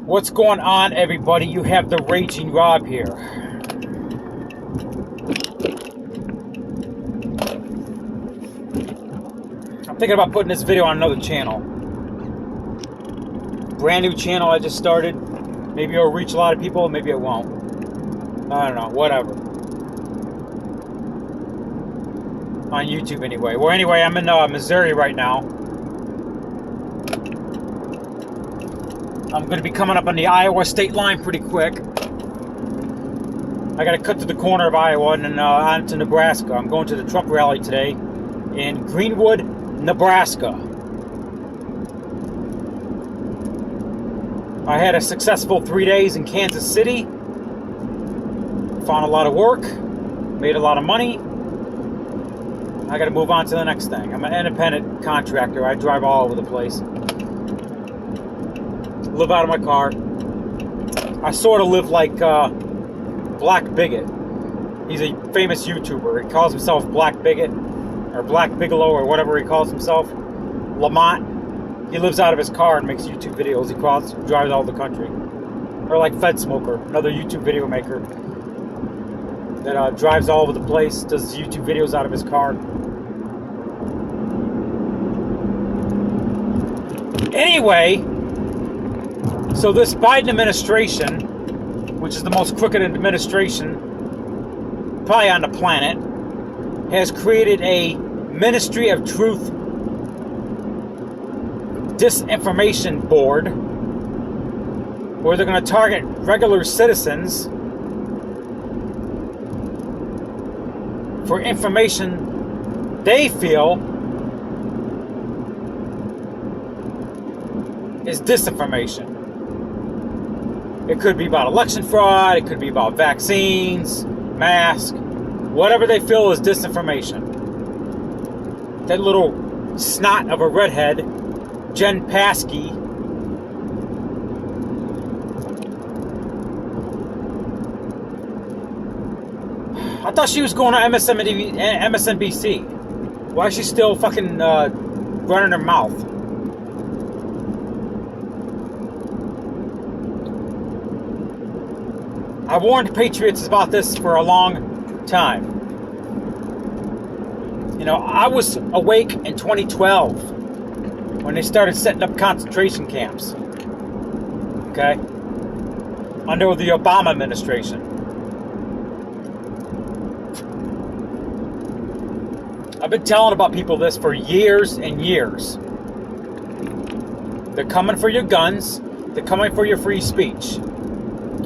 What's going on, everybody? You have the Raging Rob here. I'm thinking about putting this video on another channel. Brand new channel I just started. Maybe it'll reach a lot of people, maybe it won't. I don't know, whatever. On YouTube anyway. Well, anyway, I'm in Missouri right now. I'm going to be coming up on the Iowa state line pretty quick. I got to cut to the corner of Iowa and then on to Nebraska. I'm going to the Trump rally today in Greenwood, Nebraska. I had a successful 3 days in Kansas City. Found a lot of work. Made a lot of money. I got to move on to the next thing. I'm an independent contractor. I drive all over the place. Live out of my car. I sort of live like Black Bigot. He's a famous YouTuber. He calls himself Black Bigot or Black Bigelow or whatever he calls himself. Lamont. He lives out of his car and makes YouTube videos. He drives all over the country. Or like Fed Smoker, another YouTube video maker that drives all over the place, does YouTube videos out of his car. Anyway, so this Biden administration, which is the most crooked administration probably on the planet, has created a Ministry of Truth disinformation board where they're going to target regular citizens for information they feel is disinformation. It could be about election fraud, it could be about vaccines, masks, whatever they feel is disinformation. That little snot of a redhead, Jen Psaki, I thought she was going to MSNBC. Why is she still fucking running her mouth? I warned patriots about this for a long time. You know, I was awake in 2012 when they started setting up concentration camps. Okay? Under the Obama administration. I've been telling about people this for years and years. They're coming for your guns. They're coming for your free speech.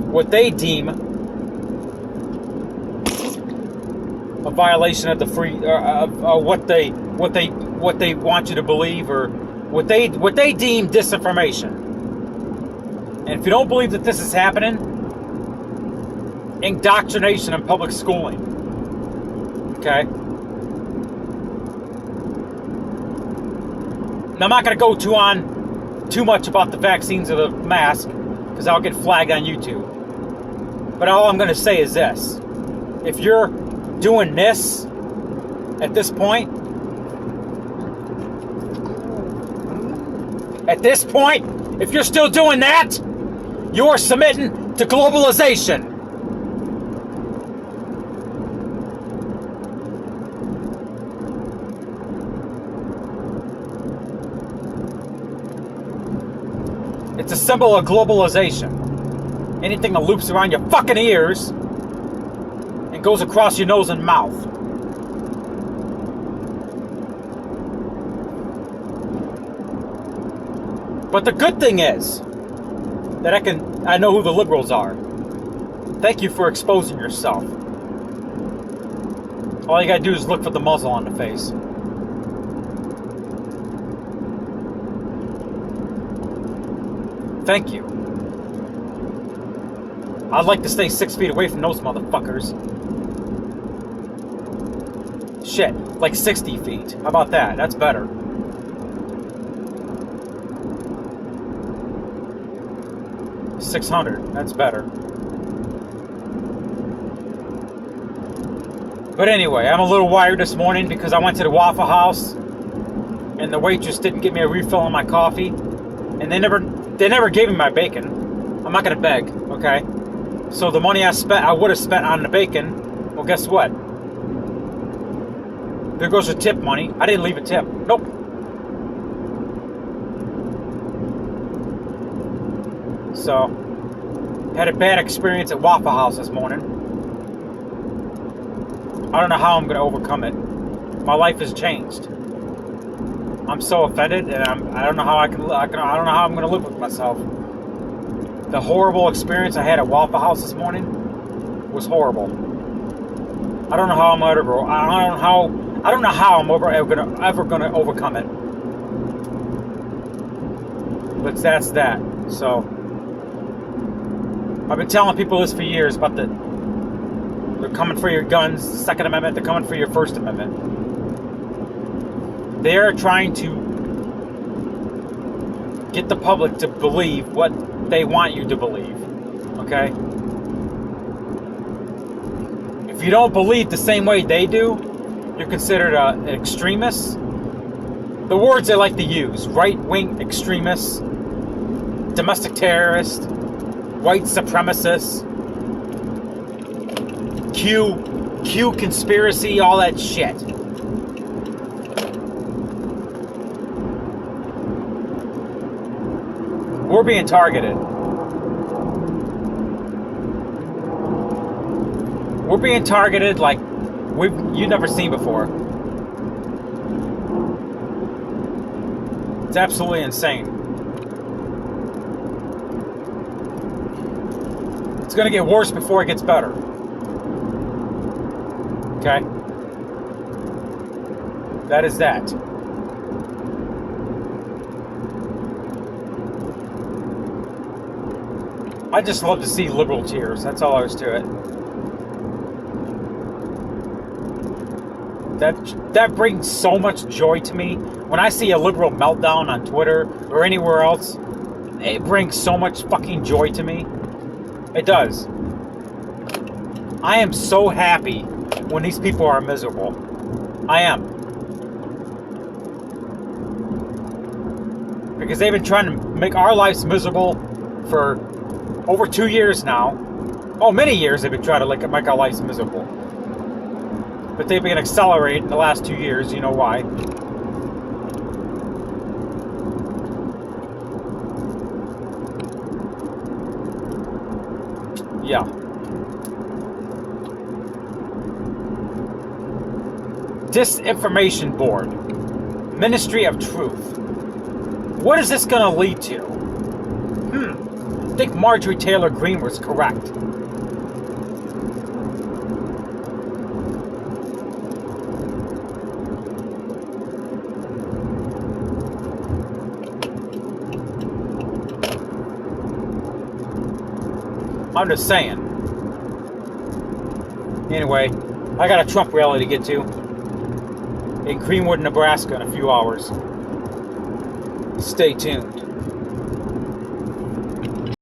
What they deem a violation of the free, what they want you to believe, or what they deem disinformation. And if you don't believe that this is happening, indoctrination in public schooling. Okay. Now, I'm not going to go too much about the vaccines or the mask, because I'll get flagged on YouTube. But all I'm going to say is this. If you're doing this at this point, if you're still doing that, you're submitting to globalization. It's a symbol of globalization. Anything that loops around your fucking ears and goes across your nose and mouth. But the good thing is that I know who the liberals are. Thank you for exposing yourself. All you gotta do is look for the muzzle on the face. Thank you. I'd like to stay 6 feet away from those motherfuckers. Shit, like 60 feet. How about that? That's better. $600. That's better. But anyway, I'm a little wired this morning because I went to the Waffle House and the waitress didn't give me a refill on my coffee, and they never gave me my bacon. I'm not going to beg, okay? So the money I would have spent on the bacon, well, guess what? There goes the tip money. I didn't leave a tip. Nope. So, had a bad experience at Waffle House this morning. I don't know how I'm going to overcome it. My life has changed. I'm so offended, and I don't know how I don't know how I'm going to live with myself. The horrible experience I had at Waffle House this morning was horrible. I don't know how I'm ever going to overcome it. But that's that. So I've been telling people this for years about they're coming for your guns, the Second Amendment, they're coming for your First Amendment. They're trying to get the public to believe what they want you to believe. Okay? If you don't believe the same way they do, you're considered an extremist. The words they like to use: right-wing extremists, domestic terrorist, white supremacist, Q conspiracy, all that shit. We're being targeted. We're being targeted like you've never seen before. It's absolutely insane. It's going to get worse before it gets better. Okay? That is that. I just love to see liberal tears. That's all there is to it. That brings so much joy to me. When I see a liberal meltdown on Twitter or anywhere else, it brings so much fucking joy to me. It does. I am so happy when these people are miserable. I am. Because they've been trying to make our lives miserable for over 2 years now. Oh, many years they've been trying to make our lives miserable. But they've been accelerating in the last 2 years. You know why? Yeah. Disinformation Board. Ministry of Truth. What is this going to lead to? I think Marjorie Taylor Greene was correct. I'm just saying. Anyway, I got a Trump rally to get to in Greenwood, Nebraska in a few hours. Stay tuned.